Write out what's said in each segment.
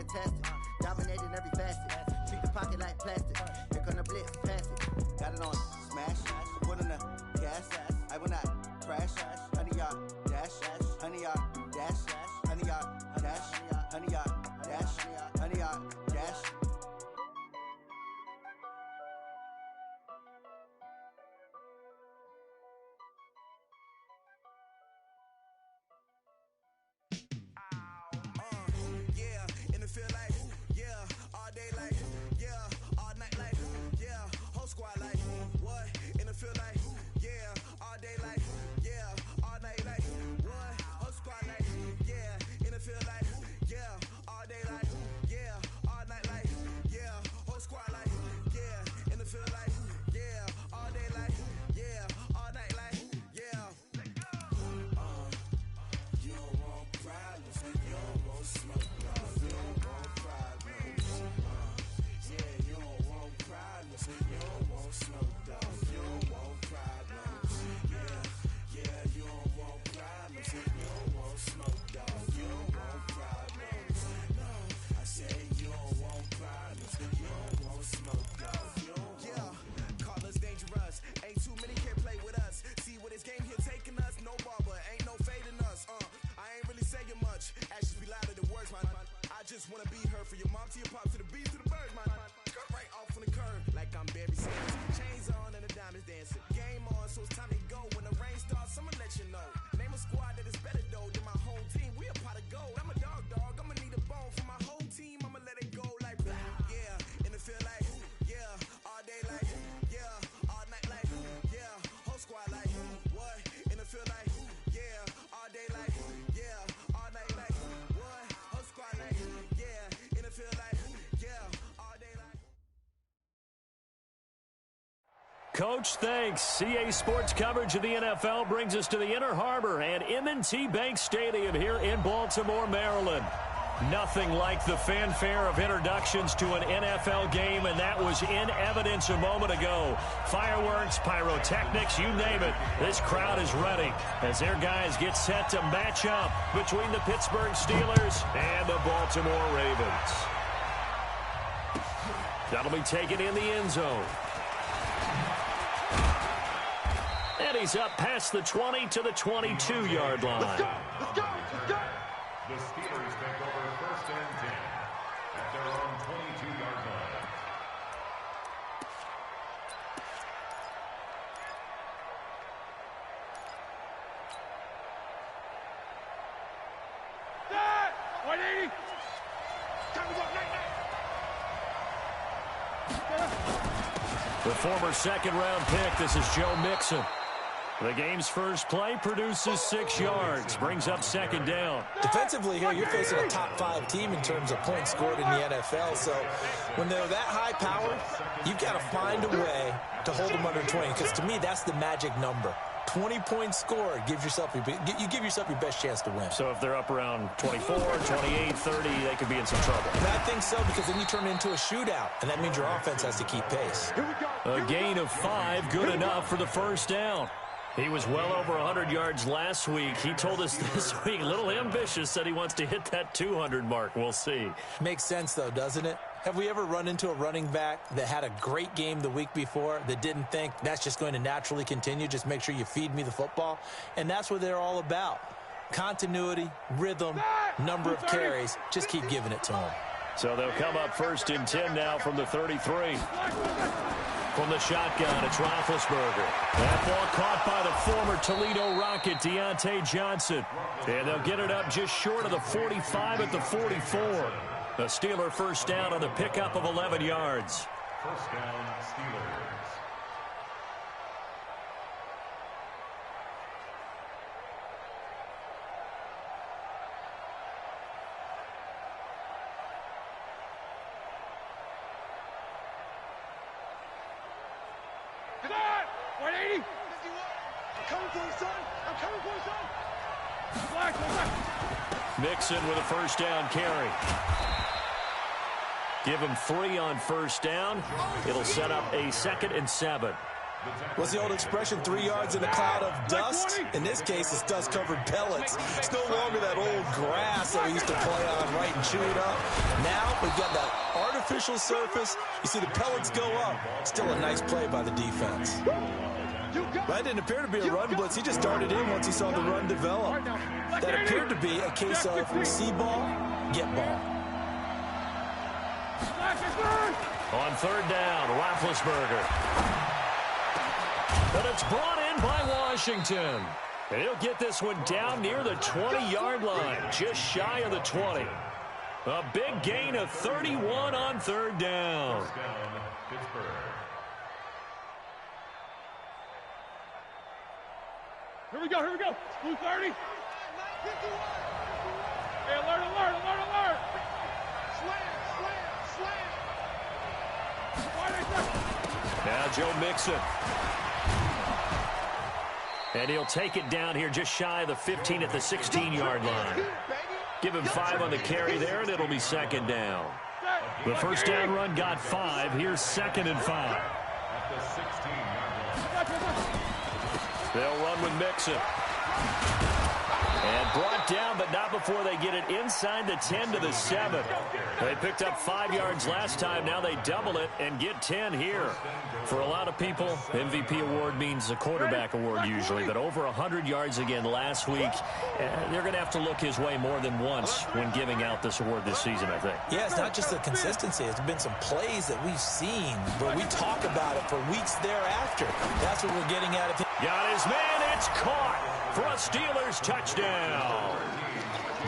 fantastic. Dominating every facet. Treat the pocket like plastic. Here come the blitz, pass it. Got it on smash. Put on the gas. I will not crash. 100-yard dash. 100-yard dash. 100-yard dash. 100-yard dash. 100-yard dash. Coach, thanks. CA Sports coverage of the NFL brings us to the Inner Harbor and M&T Bank Stadium here in Baltimore, Maryland. Nothing like the fanfare of introductions to an NFL game, and that was in evidence a moment ago. Fireworks, pyrotechnics, you name it. This crowd is ready as their guys get set to match up between the Pittsburgh Steelers and the Baltimore Ravens. That'll be taken in the end zone. And he's up past the 20 to the 22-yard line. Let's go! Let's go! Let's go! The Steelers take over first and 10 at their own 22-yard line. That! 180! Time to go, The former second-round pick, this is Joe Mixon. The game's first play produces 6 yards, brings up second down. Defensively here, you're facing a top-5 team in terms of points scored in the NFL. So when they're that high power, you've got to find a way to hold them under 20. Because to me, that's the magic number. 20 points scored, you give yourself your best chance to win. So if they're up around 24, 28, 30, they could be in some trouble. And I think so, because then you turn it into a shootout, and that means your offense has to keep pace. A gain of 5, good enough for the first down. He was well over 100 yards last week. He told us this week, a little ambitious, said he wants to hit that 200 mark. We'll see. Makes sense, though, doesn't it? Have we ever run into a running back that had a great game the week before that didn't think that's just going to naturally continue? Just make sure you feed me the football. And that's what they're all about. Continuity, rhythm, number of carries. Just keep giving it to them. So they'll come up first and 10 now from the 33. From the shotgun, it's Roethlisberger. That ball caught by the former Toledo Rocket, Deontay Johnson. And they'll get it up just short of the 45 at the 44. The Steeler first down on the pickup of 11 yards. First down, Steelers. Mixon with a first down carry. Give him 3 on first down. It'll set up a 2nd and 7. What's the old expression, 3 yards in a cloud of dust? In this case, it's dust-covered pellets. It's no longer that old grass that we used to play on, right, and chew it up. Now we've got that artificial surface. You see the pellets go up. Still a nice play by the defense. That didn't appear to be a run blitz. He just darted in once he saw the run develop. That appeared to be a case of see ball, get ball. On third down, Roethlisberger. But it's brought in by Washington. And he'll get this one down near the 20-yard line, just shy of the 20. A big gain of 31 on third down. Here we go, here we go. Blue 30. Hey, alert, alert, alert, alert. Slam. Now Joe Mixon. And he'll take it down here just shy of the 15 at the 16-yard line. Give him 5 on the carry there, and it'll be second down. The first down run got 5. Here's 2nd and 5. They'll run with Mixon. And brought down, but not before they get it inside the 10 to the 7. They picked up 5 yards last time. Now they double it and get 10 here. For a lot of people, MVP award means a quarterback award usually, but over 100 yards again last week. They're going to have to look his way more than once when giving out this award this season, I think. Yeah, it's not just the consistency. It's been some plays that we've seen where we talk about it for weeks thereafter. That's what we're getting at. Got his man. It's caught for a Steelers touchdown.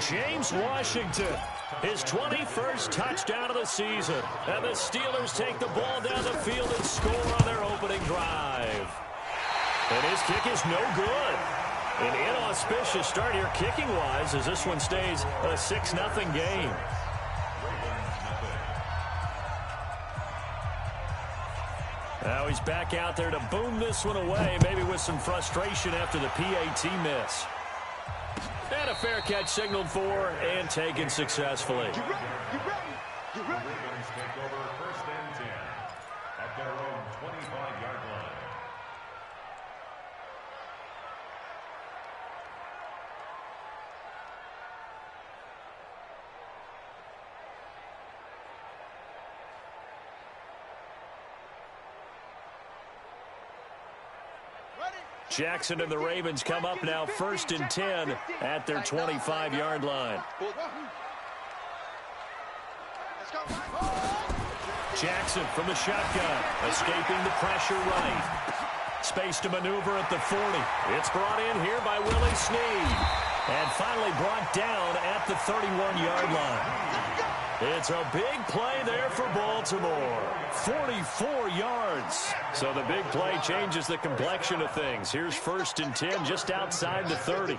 James Washington, his 21st touchdown of the season. And the Steelers take the ball down the field and score on their opening drive. And his kick is no good. An inauspicious start here kicking-wise as this one stays a 6-0 game. Now he's back out there to boom this one away, maybe with some frustration after the PAT miss. And a fair catch signaled for and taken successfully. Ravens take over 1st and 10 at their own 25-yard line. Jackson and the Ravens come up now 1st and 10 at their 25-yard line. Jackson from the shotgun, escaping the pressure right. Space to maneuver at the 40. It's brought in here by Willie Snead. And finally brought down at the 31-yard line. It's a big play there for Baltimore. 44 yards. So the big play changes the complexion of things. Here's 1st and 10 just outside the 30.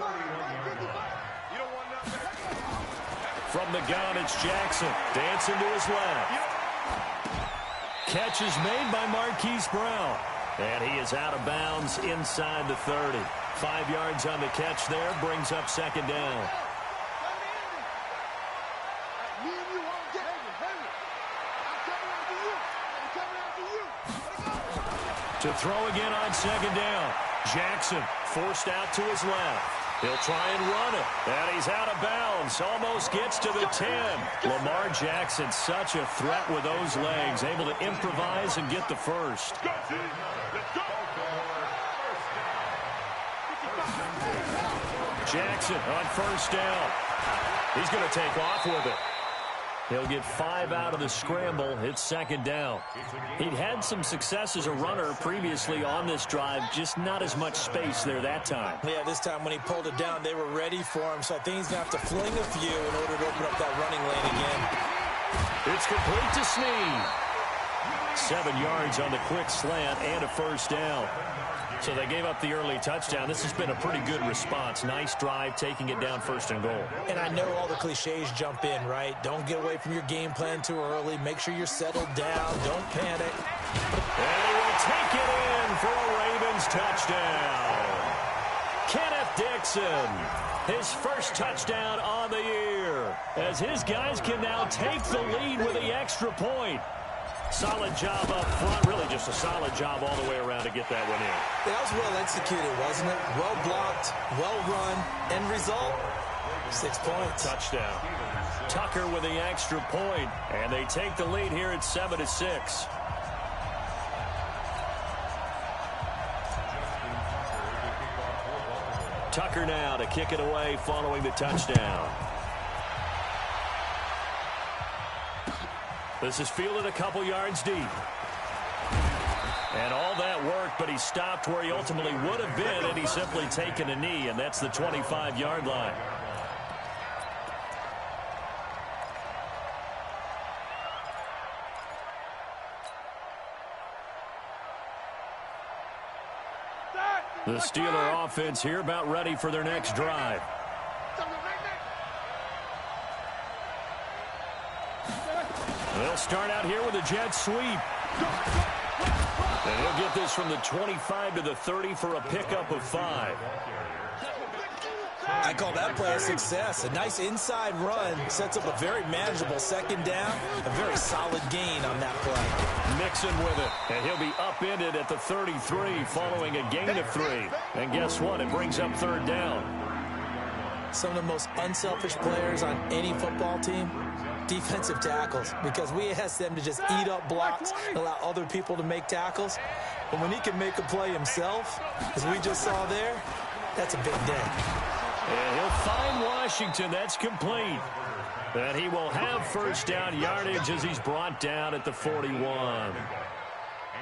From the gun, it's Jackson. Dancing to his left. Catch is made by Marquise Brown. And he is out of bounds inside the 30. 5 yards on the catch there, brings up 2nd down. To throw again on 2nd down. Jackson forced out to his left. He'll try and run it. And he's out of bounds. Almost gets to the 10. Lamar Jackson, such a threat with those legs. Able to improvise and get the first. Jackson on 1st down. He's going to take off with it. He'll get 5 out of the scramble. It's 2nd down. He'd had some success as a runner previously on this drive, just not as much space there that time. Yeah, this time when he pulled it down, they were ready for him, so I think he's going to have to fling a few in order to open up that running lane again. It's complete to Snead. 7 yards on the quick slant and a 1st down. So they gave up the early touchdown. This has been a pretty good response. Nice drive, taking it down 1st and goal. And I know all the cliches jump in, right? Don't get away from your game plan too early. Make sure you're settled down. Don't panic. And he will take it in for a Ravens touchdown. Kenneth Dixon, his first touchdown on the year, as his guys can now take the lead with the extra point. Solid job up front. Really just a solid job all the way around to get that one in. That was well executed, wasn't it? Well blocked, well run. End result, 6 points. Touchdown. Tucker with the extra point, and they take the lead here at 7-6. Tucker now to kick it away following the touchdown. This is fielded a couple yards deep. And all that work, but he stopped where he ultimately would have been had he simply taken a knee, and that's the 25-yard line. The Steeler offense here about ready for their next drive. They'll start out here with a jet sweep. And he'll get this from the 25 to the 30 for a pickup of 5. I call that play a success. A nice inside run sets up a very manageable second down. A very solid gain on that play. Mixon with it, and he'll be upended at the 33 following a gain of 3. And guess what? It brings up third down. Some of the most unselfish players on any football team, defensive tackles, because we ask them to just eat up blocks and allow other people to make tackles. But when he can make a play himself, as we just saw there, that's a big day. And he'll find Washington. That's complete. And he will have first down yardage as he's brought down at the 41.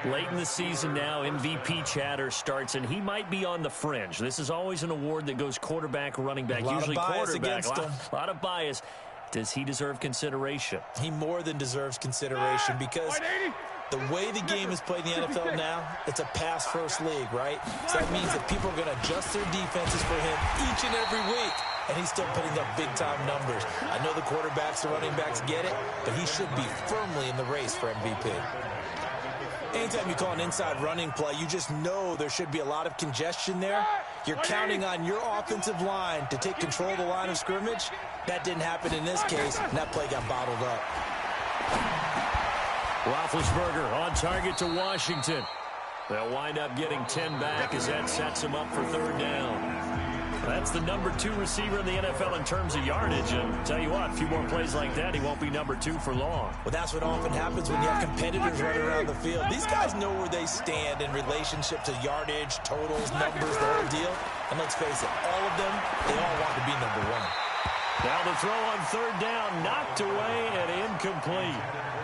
Late in the season now, MVP chatter starts, and he might be on the fringe. This is always an award that goes quarterback, running back, usually quarterback. A lot of bias. Does he deserve consideration? He more than deserves consideration because the way the game is played in the NFL now, it's a pass-first league, right? So that means that people are going to adjust their defenses for him each and every week, and he's still putting up big-time numbers. I know the quarterbacks, the running backs get it, but he should be firmly in the race for MVP. Anytime you call an inside running play, you just know there should be a lot of congestion there. You're counting on your offensive line to take control of the line of scrimmage. That didn't happen in this case, and that play got bottled up. Roethlisberger on target to Washington. They'll wind up getting 10 back as that sets him up for third down. That's the number 2 receiver in the NFL in terms of yardage. And tell you what, a few more plays like that, he won't be number 2 for long. Well, that's what often happens when you have competitors running around the field. These guys know where they stand in relationship to yardage, totals, numbers, the whole deal. And let's face it, all of them, they all want to be number 1. Now the throw on third down, knocked away and incomplete.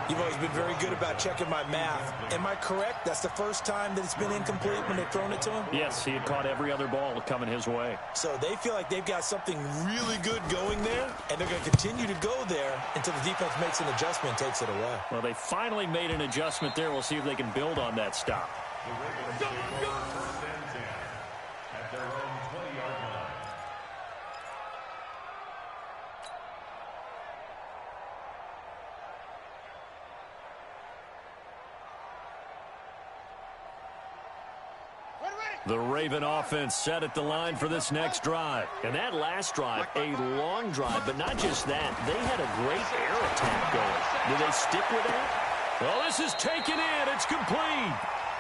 You've always been very good about checking my math. Am I correct? That's the first time that it's been incomplete when they've thrown it to him? Yes, he had caught every other ball coming his way. So they feel like they've got something really good going there, and they're going to continue to go there until the defense makes an adjustment and takes it away. Well, they finally made an adjustment there. We'll see if they can build on that stop. The Raven offense set at the line for this next drive. And that last drive, a long drive, but not just that. They had a great air attack going. Do they stick with that? Well, this is taken in. It's complete.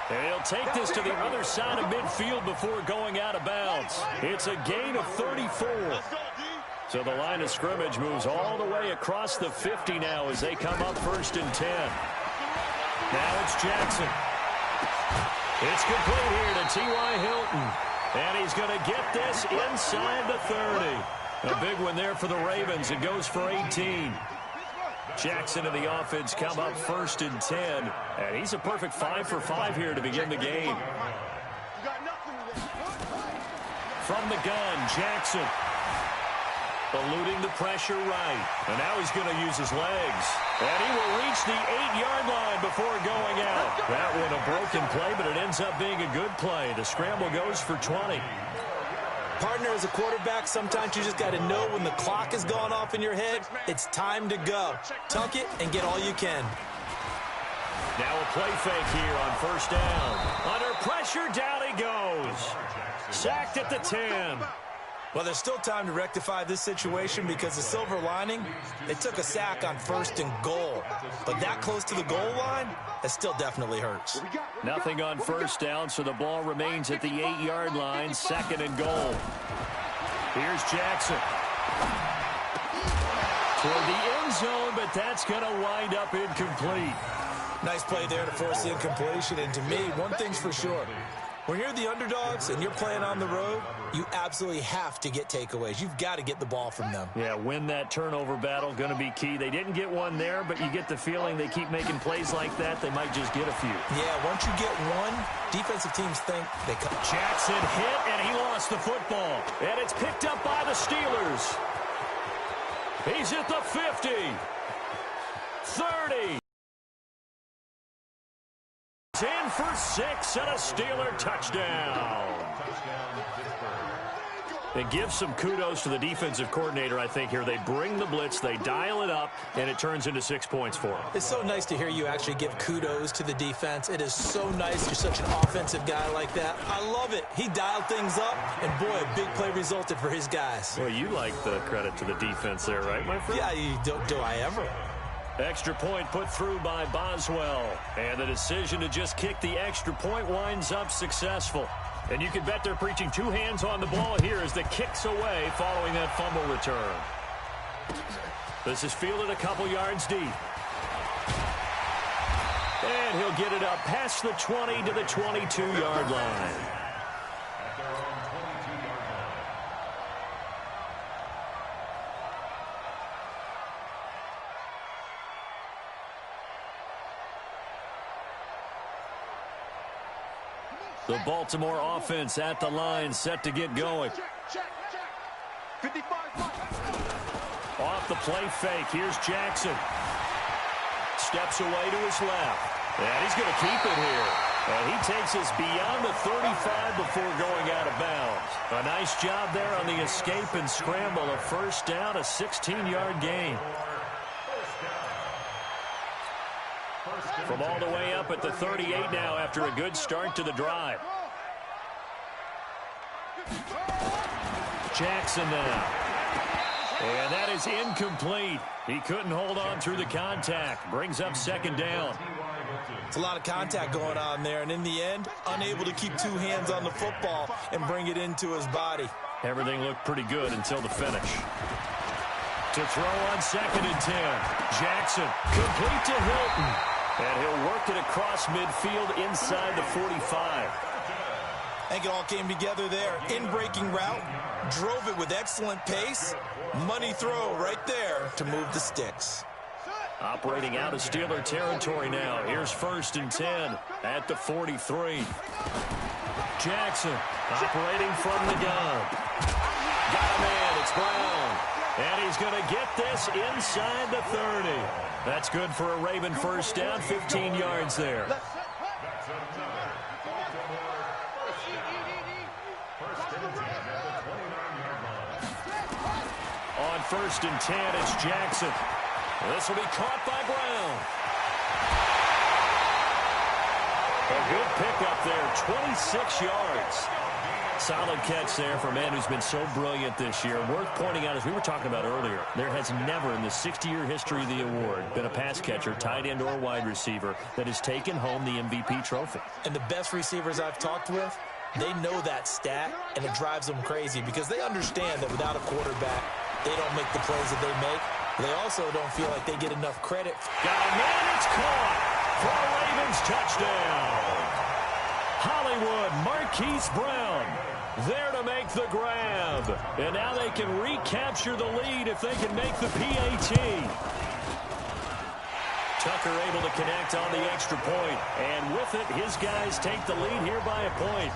And he'll take this to the other side of midfield before going out of bounds. It's a gain of 34. So the line of scrimmage moves all the way across the 50 now as they come up 1st and 10. Now it's Jackson. It's complete here to T.Y. Hilton. And he's going to get this inside the 30. A big one there for the Ravens. It goes for 18. Jackson and the offense come up 1st and 10. And he's a perfect 5 for 5 here to begin the game. From the gun, Jackson. Eluding the pressure right. And now he's going to use his legs. And he will reach the 8-yard line before going out. That one a broken play, but it ends up being a good play. The scramble goes for 20. Partner, as a quarterback, sometimes you just got to know when the clock has gone off in your head, it's time to go. Tuck it and get all you can. Now a play fake here on 1st down. Under pressure, down he goes. Sacked at the 10. Well, there's still time to rectify this situation because the silver lining, they took a sack on 1st and goal. But that close to the goal line, that still definitely hurts. Nothing on 1st down, so the ball remains at the 8-yard line, 2nd and goal. Here's Jackson. Toward the end zone, but that's going to wind up incomplete. Nice play there to force the incompletion. And to me, one thing's for sure. When you're the underdogs and you're playing on the road, you absolutely have to get takeaways. You've got to get the ball from them. Yeah, win that turnover battle, going to be key. They didn't get one there, but you get the feeling they keep making plays like that, they might just get a few. Yeah, once you get one, defensive teams think they come. Jackson hit, and he lost the football. And it's picked up by the Steelers. He's at the 50. 30. In for 6 and a Steeler touchdown. It gives some kudos to the defensive coordinator, I think, here. They bring the blitz, they dial it up, and it turns into 6 points for them. It's so nice to hear you actually give kudos to the defense. It is so nice. You're such an offensive guy like that. I love it. He dialed things up, and boy, a big play resulted for his guys. Well, you like the credit to the defense there, right, my friend? Yeah, do I ever? Extra point put through by Boswell. And the decision to just kick the extra point winds up successful. And you can bet they're preaching 2 hands on the ball here as the kick's away following that fumble return. This is fielded a couple yards deep. And he'll get it up past the 20 to the 22-yard line. The Baltimore offense at the line, set to get going. Off the play fake, here's Jackson. Steps away to his left. And he's going to keep it here. And he takes us beyond the 35 before going out of bounds. A nice job there on the escape and scramble. A 1st down, a 16-yard gain. From all the way up at the 38 now after a good start to the drive. Jackson now. And that is incomplete. He couldn't hold on through the contact. Brings up 2nd down. It's a lot of contact going on there, and in the end, unable to keep 2 hands on the football and bring it into his body. Everything looked pretty good until the finish. To throw on 2nd and 10. Jackson complete to Hilton. And he'll work it across midfield inside the 45. I think it all came together there. In-breaking route, drove it with excellent pace. Money throw right there to move the sticks. Operating out of Steeler territory now. Here's 1st and 10 at the 43. Jackson operating from the gun. Got a man, it's Brown. And he's going to get this inside the 30. That's good for a Raven 1st down, 15 yards there. On 1st and 10, it's Jackson. This will be caught by Brown. A good pickup there, 26 yards. Solid catch there for a man who's been so brilliant this year. Worth pointing out, as we were talking about earlier, there has never in the 60-year history of the award been a pass catcher, tight end, or wide receiver that has taken home the MVP trophy. And the best receivers I've talked with, they know that stat, and it drives them crazy because they understand that without a quarterback, they don't make the plays that they make. They also don't feel like they get enough credit. Got a man, it's caught for a Ravens touchdown. Hollywood, Marquise Brown there to make the grab. And now they can recapture the lead if they can make the PAT. Tucker able to connect on the extra point. And with it, his guys take the lead here by a point.